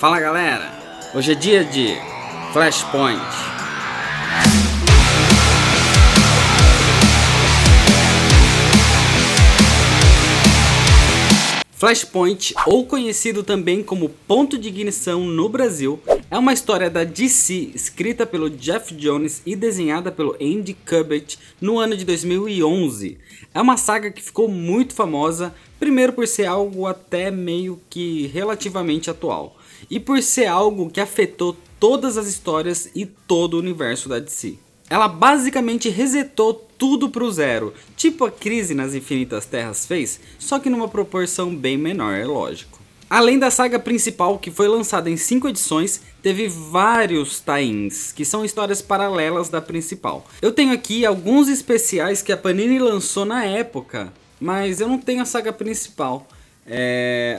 Fala galera, hoje é dia de Flashpoint. Flashpoint, ou conhecido também como Ponto de Ignição no Brasil, é uma história da DC escrita pelo Geoff Johns e desenhada pelo Andy Kubert no ano de 2011. É uma saga que ficou muito famosa, primeiro por ser algo até meio que relativamente atual, e por ser algo que afetou todas as histórias e todo o universo da DC. Ela basicamente resetou tudo pro zero, tipo a Crise nas Infinitas Terras fez, só que numa proporção bem menor, é lógico. Além da saga principal, que foi lançada em 5 edições, teve vários tie-ins, que são histórias paralelas da principal. Eu tenho aqui alguns especiais que a Panini lançou na época, mas eu não tenho a saga principal.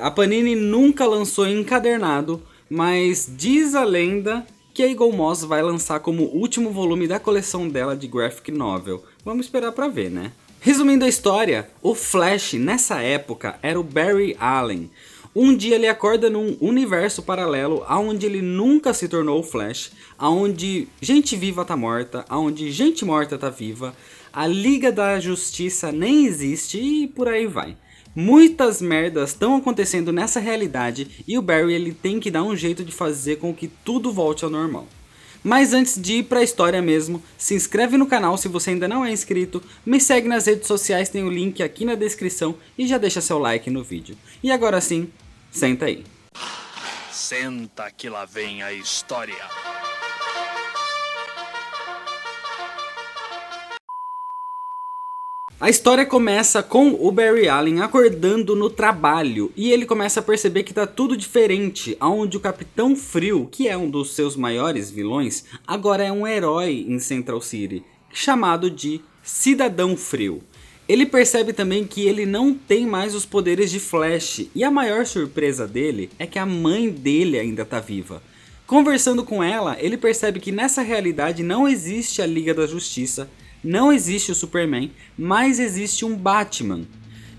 A Panini nunca lançou em encadernado, mas diz a lenda que a Eagle Moss vai lançar como último volume da coleção dela de graphic novel. Vamos esperar pra ver, né? Resumindo a história, o Flash nessa época era o Barry Allen. Um dia ele acorda num universo paralelo onde ele nunca se tornou o Flash, onde gente viva tá morta, onde gente morta tá viva, a Liga da Justiça nem existe e por aí vai. Muitas merdas estão acontecendo nessa realidade e o Barry ele tem que dar um jeito de fazer com que tudo volte ao normal. Mas antes de ir para a história mesmo, se inscreve no canal se você ainda não é inscrito, me segue nas redes sociais, tem o link aqui na descrição e já deixa seu like no vídeo. E agora sim, senta aí. Senta que lá vem a história. A história começa com o Barry Allen acordando no trabalho e ele começa a perceber que tá tudo diferente, onde o Capitão Frio, que é um dos seus maiores vilões, agora é um herói em Central City, chamado de Cidadão Frio. Ele percebe também que ele não tem mais os poderes de Flash e a maior surpresa dele é que a mãe dele ainda tá viva. Conversando com ela, ele percebe que nessa realidade não existe a Liga da Justiça, não existe o Superman, mas existe um Batman.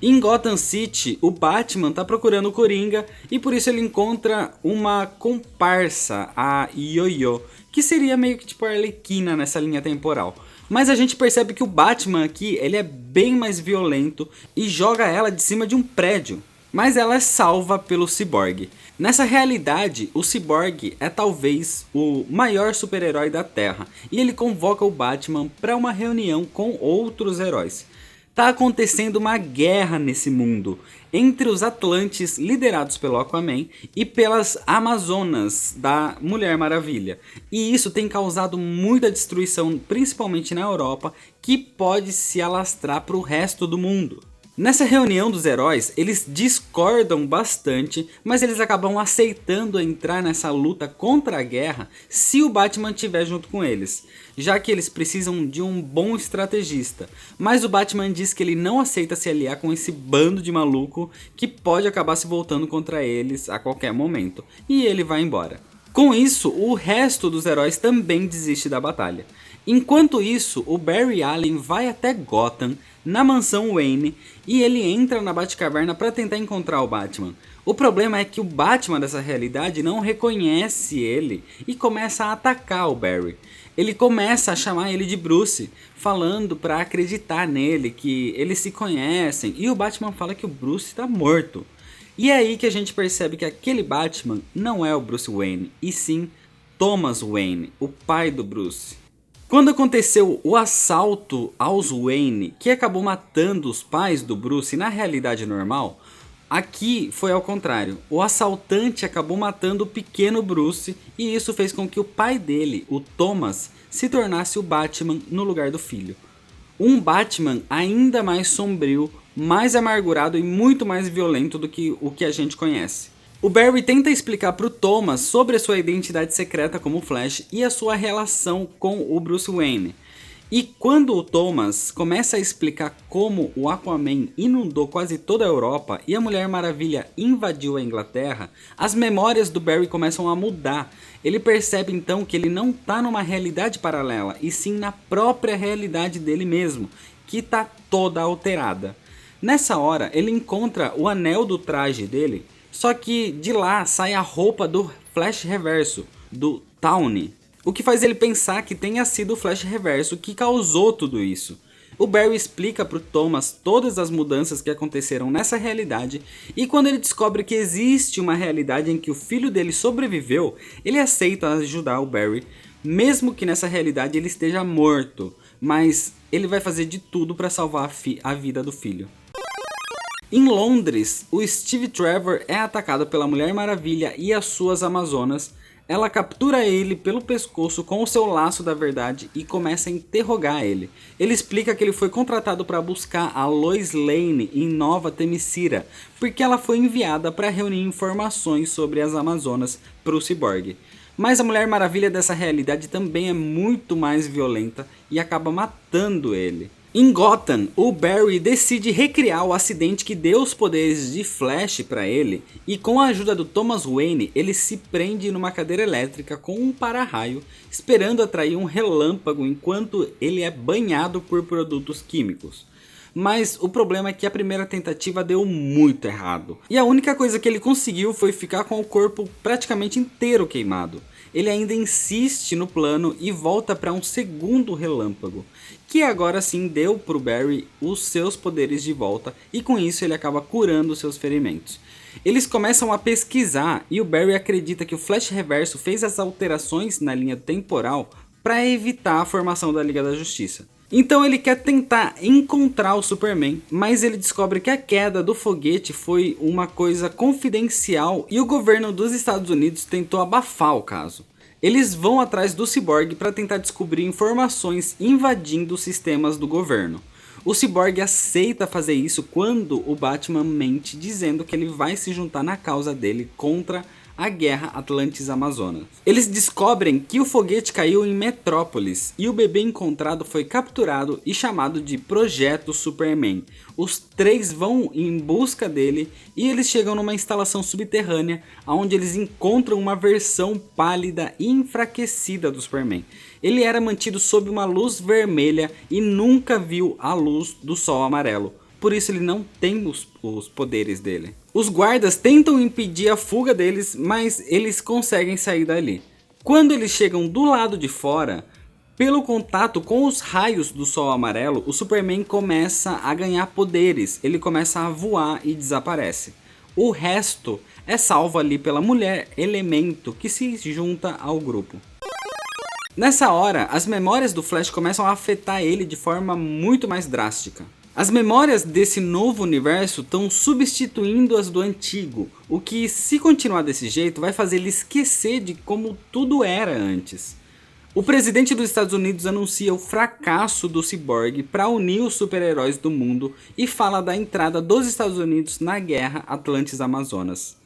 Em Gotham City, o Batman tá procurando o Coringa e por isso ele encontra uma comparsa, a Yo-Yo, que seria meio que tipo a Arlequina nessa linha temporal. Mas a gente percebe que o Batman aqui ele é bem mais violento e joga ela de cima de um prédio. Mas ela é salva pelo Cyborg. Nessa realidade, o Cyborg é talvez o maior super-herói da Terra e ele convoca o Batman para uma reunião com outros heróis. Tá acontecendo uma guerra nesse mundo entre os Atlantes liderados pelo Aquaman e pelas Amazonas da Mulher Maravilha. E isso tem causado muita destruição, principalmente na Europa, que pode se alastrar para o resto do mundo. Nessa reunião dos heróis, eles discordam bastante, mas eles acabam aceitando entrar nessa luta contra a guerra se o Batman estiver junto com eles, já que eles precisam de um bom estrategista. Mas o Batman diz que ele não aceita se aliar com esse bando de maluco que pode acabar se voltando contra eles a qualquer momento, e ele vai embora. Com isso, o resto dos heróis também desiste da batalha. Enquanto isso, o Barry Allen vai até Gotham, na mansão Wayne, e ele entra na Batcaverna para tentar encontrar o Batman. O problema é que o Batman dessa realidade não reconhece ele e começa a atacar o Barry. Ele começa a chamar ele de Bruce, falando para acreditar nele, que eles se conhecem, e o Batman fala que o Bruce está morto. E é aí que a gente percebe que aquele Batman não é o Bruce Wayne, e sim Thomas Wayne, o pai do Bruce. Quando aconteceu o assalto aos Wayne, que acabou matando os pais do Bruce na realidade normal, aqui foi ao contrário. O assaltante acabou matando o pequeno Bruce e isso fez com que o pai dele, o Thomas, se tornasse o Batman no lugar do filho. Um Batman ainda mais sombrio, mais amargurado e muito mais violento do que o que a gente conhece. O Barry tenta explicar para o Thomas sobre a sua identidade secreta como Flash e a sua relação com o Bruce Wayne. E quando o Thomas começa a explicar como o Aquaman inundou quase toda a Europa e a Mulher Maravilha invadiu a Inglaterra, as memórias do Barry começam a mudar. Ele percebe então que ele não está numa realidade paralela, e sim na própria realidade dele mesmo, que está toda alterada. Nessa hora, ele encontra o anel do traje dele, só que de lá sai a roupa do Flash Reverso, do Tawny, o que faz ele pensar que tenha sido o Flash Reverso que causou tudo isso. O Barry explica para o Thomas todas as mudanças que aconteceram nessa realidade, e quando ele descobre que existe uma realidade em que o filho dele sobreviveu, ele aceita ajudar o Barry, mesmo que nessa realidade ele esteja morto, mas ele vai fazer de tudo para salvar a vida do filho. Em Londres, o Steve Trevor é atacado pela Mulher Maravilha e as suas Amazonas. Ela captura ele pelo pescoço com o seu laço da verdade e começa a interrogar ele. Ele explica que ele foi contratado para buscar a Lois Lane em Nova Themyscira, porque ela foi enviada para reunir informações sobre as Amazonas para o Cyborg. Mas a Mulher Maravilha dessa realidade também é muito mais violenta e acaba matando ele. Em Gotham, o Barry decide recriar o acidente que deu os poderes de Flash para ele, e com a ajuda do Thomas Wayne, ele se prende numa cadeira elétrica com um para-raio, esperando atrair um relâmpago enquanto ele é banhado por produtos químicos. Mas o problema é que a primeira tentativa deu muito errado, e a única coisa que ele conseguiu foi ficar com o corpo praticamente inteiro queimado. Ele ainda insiste no plano e volta para um segundo relâmpago, que agora sim deu para o Barry os seus poderes de volta, e com isso ele acaba curando seus ferimentos. Eles começam a pesquisar e o Barry acredita que o Flash Reverso fez as alterações na linha temporal para evitar a formação da Liga da Justiça. Então ele quer tentar encontrar o Superman, mas ele descobre que a queda do foguete foi uma coisa confidencial e o governo dos Estados Unidos tentou abafar o caso. Eles vão atrás do Cyborg para tentar descobrir informações invadindo os sistemas do governo. O Cyborg aceita fazer isso quando o Batman mente, dizendo que ele vai se juntar na causa dele contra a guerra Atlantis-Amazonas. Eles descobrem que o foguete caiu em Metrópolis e o bebê encontrado foi capturado e chamado de Projeto Superman. Os três vão em busca dele e eles chegam numa instalação subterrânea onde eles encontram uma versão pálida e enfraquecida do Superman. Ele era mantido sob uma luz vermelha e nunca viu a luz do sol amarelo. Por isso ele não tem os poderes dele. Os guardas tentam impedir a fuga deles, mas eles conseguem sair dali. Quando eles chegam do lado de fora, pelo contato com os raios do sol amarelo, o Superman começa a ganhar poderes. Ele começa a voar e desaparece. O resto é salvo ali pela Mulher Elemento, que se junta ao grupo. Nessa hora, as memórias do Flash começam a afetar ele de forma muito mais drástica. As memórias desse novo universo estão substituindo as do antigo, o que, se continuar desse jeito, vai fazer ele esquecer de como tudo era antes. O presidente dos Estados Unidos anuncia o fracasso do Cyborg para unir os super-heróis do mundo e fala da entrada dos Estados Unidos na guerra Atlantis-Amazonas.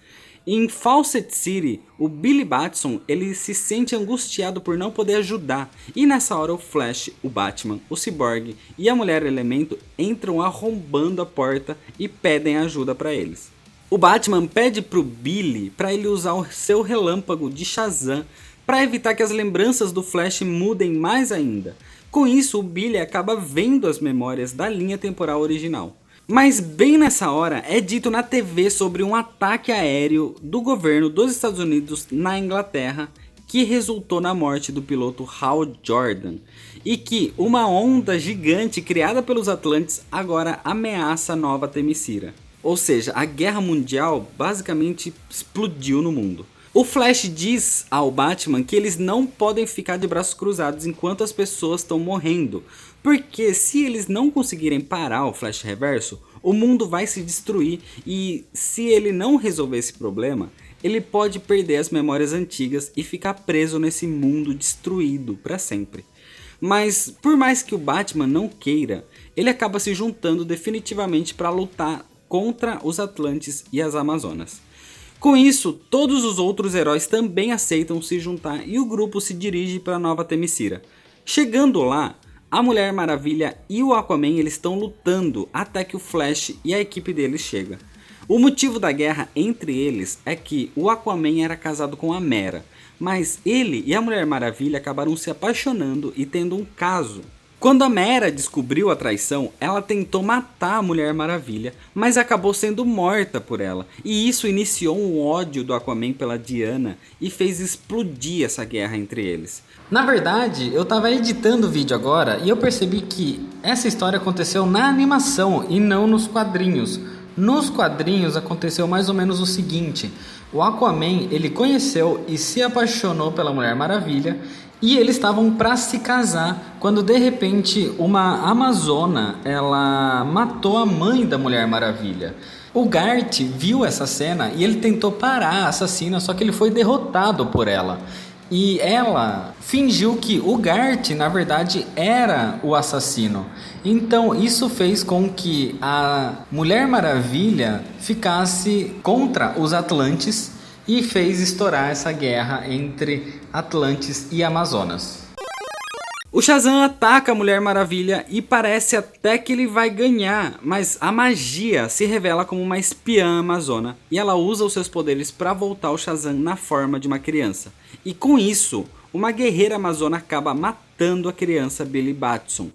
Em Fawcett City, o Billy Batson ele se sente angustiado por não poder ajudar, e nessa hora o Flash, o Batman, o Cyborg e a Mulher Elemento entram arrombando a porta e pedem ajuda para eles. O Batman pede pro Billy para ele usar o seu relâmpago de Shazam para evitar que as lembranças do Flash mudem mais ainda. Com isso, o Billy acaba vendo as memórias da linha temporal original. Mas bem nessa hora é dito na TV sobre um ataque aéreo do governo dos Estados Unidos na Inglaterra que resultou na morte do piloto Hal Jordan, e que uma onda gigante criada pelos Atlantes agora ameaça Nova Themyscira. Ou seja, a guerra mundial basicamente explodiu no mundo. O Flash diz ao Batman que eles não podem ficar de braços cruzados enquanto as pessoas estão morrendo, porque se eles não conseguirem parar o Flash Reverso, o mundo vai se destruir, e se ele não resolver esse problema, ele pode perder as memórias antigas e ficar preso nesse mundo destruído para sempre. Mas por mais que o Batman não queira, ele acaba se juntando definitivamente para lutar contra os Atlantes e as Amazonas. Com isso, todos os outros heróis também aceitam se juntar e o grupo se dirige para Nova Themyscira. Chegando lá, a Mulher Maravilha e o Aquaman eles estão lutando até que o Flash e a equipe deles chega. O motivo da guerra entre eles é que o Aquaman era casado com a Mera, mas ele e a Mulher Maravilha acabaram se apaixonando e tendo um caso. Quando a Mera descobriu a traição, ela tentou matar a Mulher Maravilha, mas acabou sendo morta por ela. E isso iniciou um ódio do Aquaman pela Diana e fez explodir essa guerra entre eles. Na verdade, eu tava editando o vídeo agora e eu percebi que essa história aconteceu na animação e não nos quadrinhos. Nos quadrinhos aconteceu mais ou menos o seguinte: o Aquaman, ele conheceu e se apaixonou pela Mulher Maravilha e eles estavam para se casar quando de repente uma amazona, ela matou a mãe da Mulher Maravilha. O Garth viu essa cena e ele tentou parar a assassina, só que ele foi derrotado por ela. E ela fingiu que o Garth, na verdade, era o assassino. Então isso fez com que a Mulher Maravilha ficasse contra os Atlantes e fez estourar essa guerra entre Atlantes e Amazonas. O Shazam ataca a Mulher Maravilha e parece até que ele vai ganhar, mas a magia se revela como uma espiã amazona e ela usa os seus poderes para voltar o Shazam na forma de uma criança. E com isso, uma guerreira amazona acaba matando a criança Billy Batson.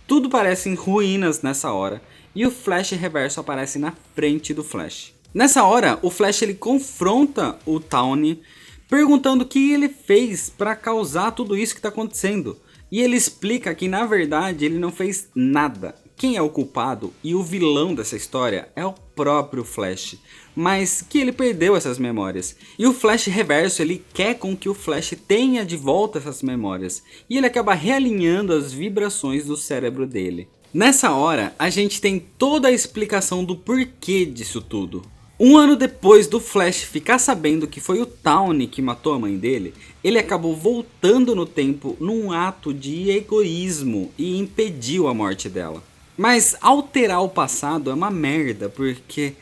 Tudo parece em ruínas nessa hora e o Flash Reverso aparece na frente do Flash. Nessa hora, o Flash ele confronta o Tawny, perguntando o que ele fez para causar tudo isso que está acontecendo. E ele explica que na verdade ele não fez nada. Quem é o culpado e o vilão dessa história é o próprio Flash, mas que ele perdeu essas memórias. E o Flash Reverso ele quer com que o Flash tenha de volta essas memórias, e ele acaba realinhando as vibrações do cérebro dele. Nessa hora, a gente tem toda a explicação do porquê disso tudo. Um ano depois do Flash ficar sabendo que foi o Tawny que matou a mãe dele, ele acabou voltando no tempo num ato de egoísmo e impediu a morte dela. Mas alterar o passado é uma merda, porque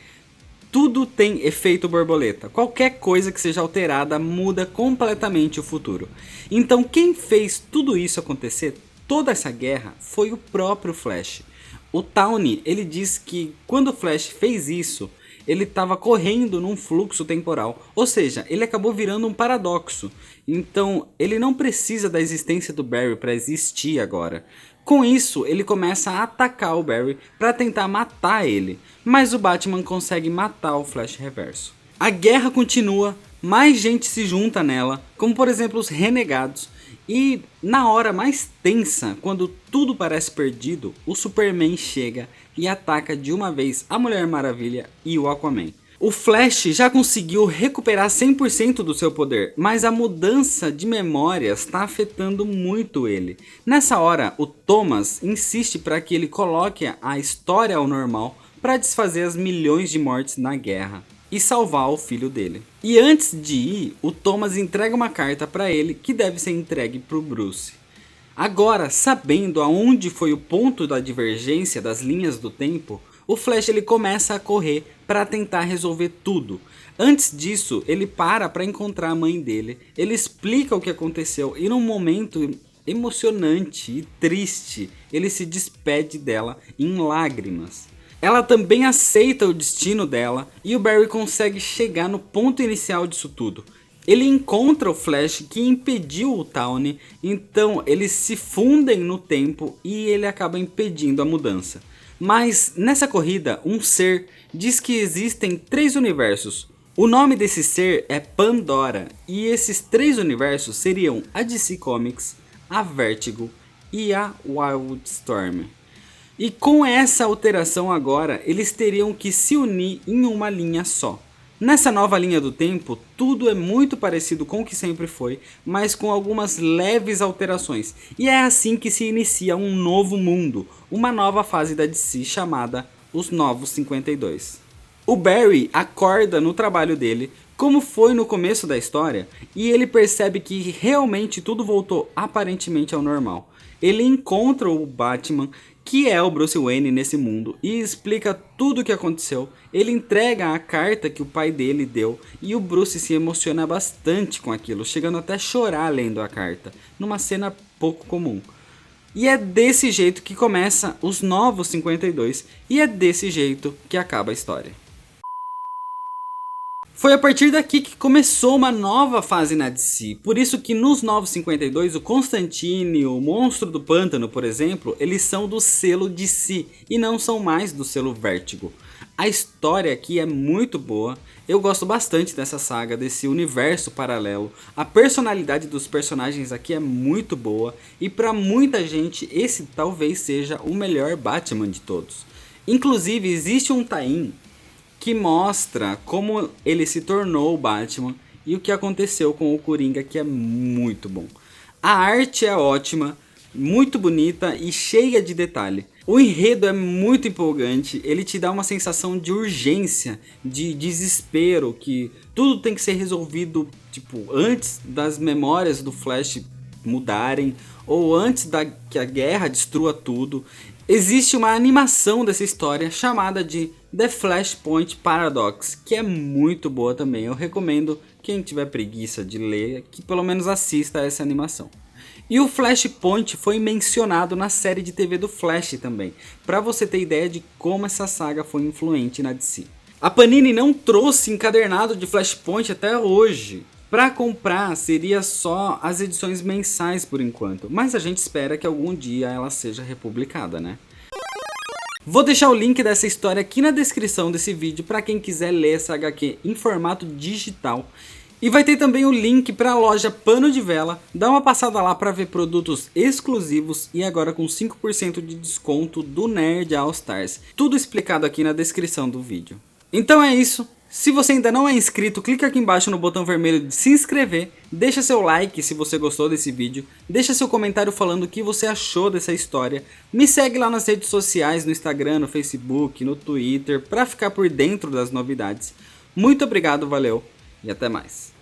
tudo tem efeito borboleta. Qualquer coisa que seja alterada muda completamente o futuro. Então quem fez tudo isso acontecer, toda essa guerra, foi o próprio Flash. O Tawny, ele diz que quando o Flash fez isso, ele estava correndo num fluxo temporal, ou seja, ele acabou virando um paradoxo. Então ele não precisa da existência do Barry para existir agora. Com isso, ele começa a atacar o Barry para tentar matar ele, mas o Batman consegue matar o Flash Reverso. A guerra continua, mais gente se junta nela, como por exemplo os Renegados, e na hora mais tensa, quando tudo parece perdido, o Superman chega e ataca de uma vez a Mulher Maravilha e o Aquaman. O Flash já conseguiu recuperar 100% do seu poder, mas a mudança de memórias está afetando muito ele. Nessa hora, o Thomas insiste para que ele coloque a história ao normal para desfazer as milhões de mortes na guerra e salvar o filho dele. E antes de ir, o Thomas entrega uma carta para ele que deve ser entregue para o Bruce. Agora, sabendo aonde foi o ponto da divergência das linhas do tempo, o Flash ele começa a correr para tentar resolver tudo. Antes disso, ele para encontrar a mãe dele, ele explica o que aconteceu e num momento emocionante e triste, ele se despede dela em lágrimas. Ela também aceita o destino dela e o Barry consegue chegar no ponto inicial disso tudo. Ele encontra o Flash que impediu o Tawny, então eles se fundem no tempo e ele acaba impedindo a mudança. Mas nessa corrida, um ser diz que existem 3 universos. O nome desse ser é Pandora, e esses 3 universos seriam a DC Comics, a Vertigo e a Wildstorm. E com essa alteração agora, eles teriam que se unir em uma linha só. Nessa nova linha do tempo, tudo é muito parecido com o que sempre foi, mas com algumas leves alterações. E é assim que se inicia um novo mundo, uma nova fase da DC chamada Os Novos 52. O Barry acorda no trabalho dele, como foi no começo da história, e ele percebe que realmente tudo voltou aparentemente ao normal. Ele encontra o Batman, que é o Bruce Wayne nesse mundo, e explica tudo o que aconteceu. Ele entrega a carta que o pai dele deu e o Bruce se emociona bastante com aquilo, chegando até a chorar lendo a carta, numa cena pouco comum. E é desse jeito que começa os Novos 52 e é desse jeito que acaba a história. Foi a partir daqui que começou uma nova fase na DC, por isso que nos Novos 52 o Constantine, o Monstro do Pântano, por exemplo, eles são do selo DC e não são mais do selo Vertigo. A história aqui é muito boa, eu gosto bastante dessa saga, desse universo paralelo, a personalidade dos personagens aqui é muito boa e para muita gente esse talvez seja o melhor Batman de todos. Inclusive existe um tie-in que mostra como ele se tornou o Batman e o que aconteceu com o Coringa, que é muito bom. A arte é ótima, muito bonita e cheia de detalhe. O enredo é muito empolgante, ele te dá uma sensação de urgência, de desespero, que tudo tem que ser resolvido tipo, antes das memórias do Flash mudarem ou antes que a guerra destrua tudo. Existe uma animação dessa história chamada de The Flashpoint Paradox, que é muito boa também. Eu recomendo quem tiver preguiça de ler que pelo menos assista a essa animação. E o Flashpoint foi mencionado na série de TV do Flash também, para você ter ideia de como essa saga foi influente na DC. A Panini não trouxe encadernado de Flashpoint até hoje. Para comprar seria só as edições mensais por enquanto, mas a gente espera que algum dia ela seja republicada, né? Vou deixar o link dessa história aqui na descrição desse vídeo para quem quiser ler essa HQ em formato digital. E vai ter também o link para a loja Pano de Vela, dá uma passada lá para ver produtos exclusivos e agora com 5% de desconto do Nerd All Stars. Tudo explicado aqui na descrição do vídeo. Então é isso. Se você ainda não é inscrito, clica aqui embaixo no botão vermelho de se inscrever, deixa seu like se você gostou desse vídeo, deixa seu comentário falando o que você achou dessa história, me segue lá nas redes sociais, no Instagram, no Facebook, no Twitter, para ficar por dentro das novidades. Muito obrigado, valeu e até mais.